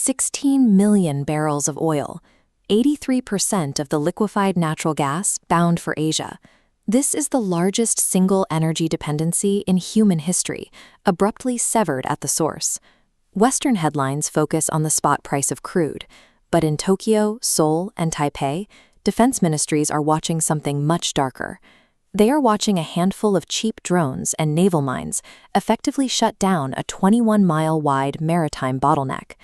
16 million barrels of oil, 83% of the liquefied natural gas bound for Asia. This is the largest single energy dependency in human history, abruptly severed at the source. Western headlines focus on the spot price of crude, but in Tokyo, Seoul, and Taipei, defense ministries are watching something much darker. They are watching a handful of cheap drones and naval mines effectively shut down a 21-mile-wide maritime bottleneck.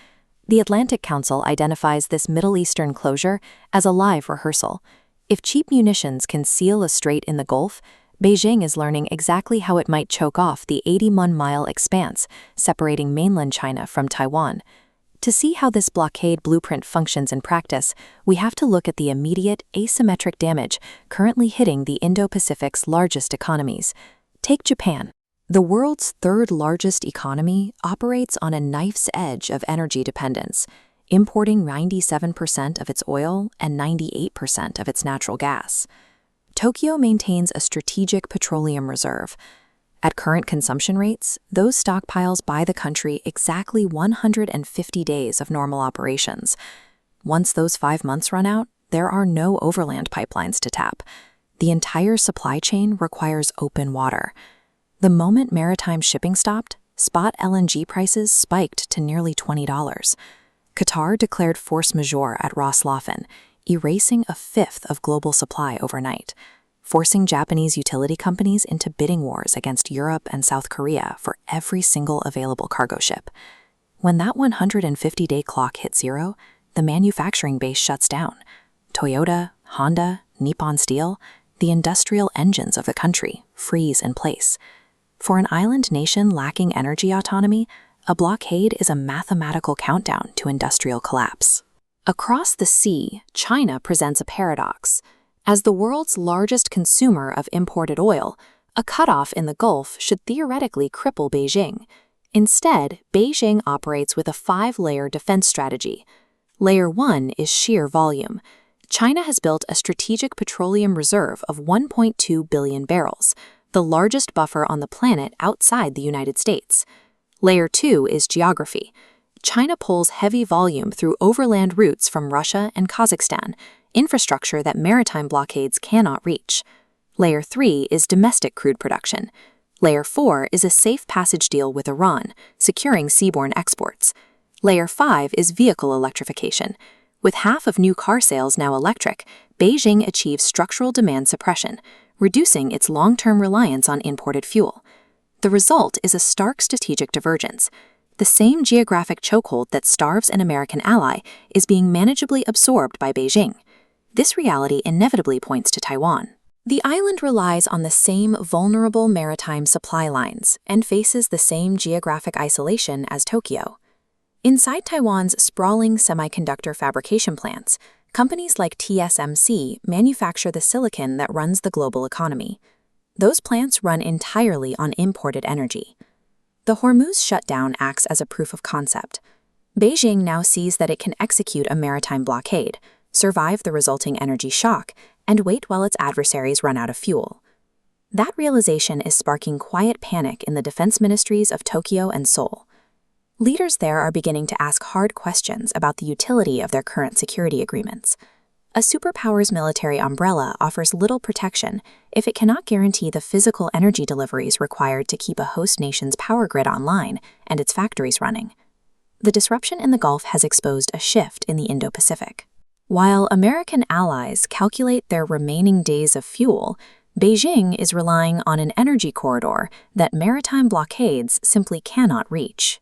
The Atlantic Council identifies this Middle Eastern closure as a live rehearsal. If cheap munitions can seal a strait in the Gulf, Beijing is learning exactly how it might choke off the 81-mile expanse separating mainland China from Taiwan. To see how this blockade blueprint functions in practice, we have to look at the immediate asymmetric damage currently hitting the Indo-Pacific's largest economies. Take Japan. The world's third-largest economy operates on a knife's edge of energy dependence, importing 97% of its oil and 98% of its natural gas. Tokyo maintains a strategic petroleum reserve. At current consumption rates, those stockpiles buy the country exactly 150 days of normal operations. Once those 5 months run out, there are no overland pipelines to tap. The entire supply chain requires open water. The moment maritime shipping stopped, spot LNG prices spiked to nearly $20. Qatar declared force majeure at Ras Laffan, erasing a fifth of global supply overnight, forcing Japanese utility companies into bidding wars against Europe and South Korea for every single available cargo ship. When that 150-day clock hits zero, the manufacturing base shuts down. Toyota, Honda, Nippon Steel, the industrial engines of the country, freeze in place. For an island nation lacking energy autonomy, a blockade is a mathematical countdown to industrial collapse. Across the sea, China presents a paradox. As the world's largest consumer of imported oil, a cutoff in the Gulf should theoretically cripple Beijing. Instead, Beijing operates with a 5-layer defense strategy. Layer 1 is sheer volume. China has built a strategic petroleum reserve of 1.2 billion barrels, the largest buffer on the planet outside the United States. Layer 2 is geography. China pulls heavy volume through overland routes from Russia and Kazakhstan, infrastructure that maritime blockades cannot reach. Layer 3 is domestic crude production. Layer 4 is a safe passage deal with Iran, securing seaborne exports. Layer 5 is vehicle electrification. With half of new car sales now electric, Beijing achieves structural demand suppression, reducing its long-term reliance on imported fuel. The result is a stark strategic divergence. The same geographic chokehold that starves an American ally is being manageably absorbed by Beijing. This reality inevitably points to Taiwan. The island relies on the same vulnerable maritime supply lines and faces the same geographic isolation as Tokyo. Inside Taiwan's sprawling semiconductor fabrication plants, companies like TSMC manufacture the silicon that runs the global economy. Those plants run entirely on imported energy. The Hormuz shutdown acts as a proof of concept. Beijing now sees that it can execute a maritime blockade, survive the resulting energy shock, and wait while its adversaries run out of fuel. That realization is sparking quiet panic in the defense ministries of Tokyo and Seoul. Leaders there are beginning to ask hard questions about the utility of their current security agreements. A superpower's military umbrella offers little protection if it cannot guarantee the physical energy deliveries required to keep a host nation's power grid online and its factories running. The disruption in the Gulf has exposed a shift in the Indo-Pacific. While American allies calculate their remaining days of fuel, Beijing is relying on an energy corridor that maritime blockades simply cannot reach.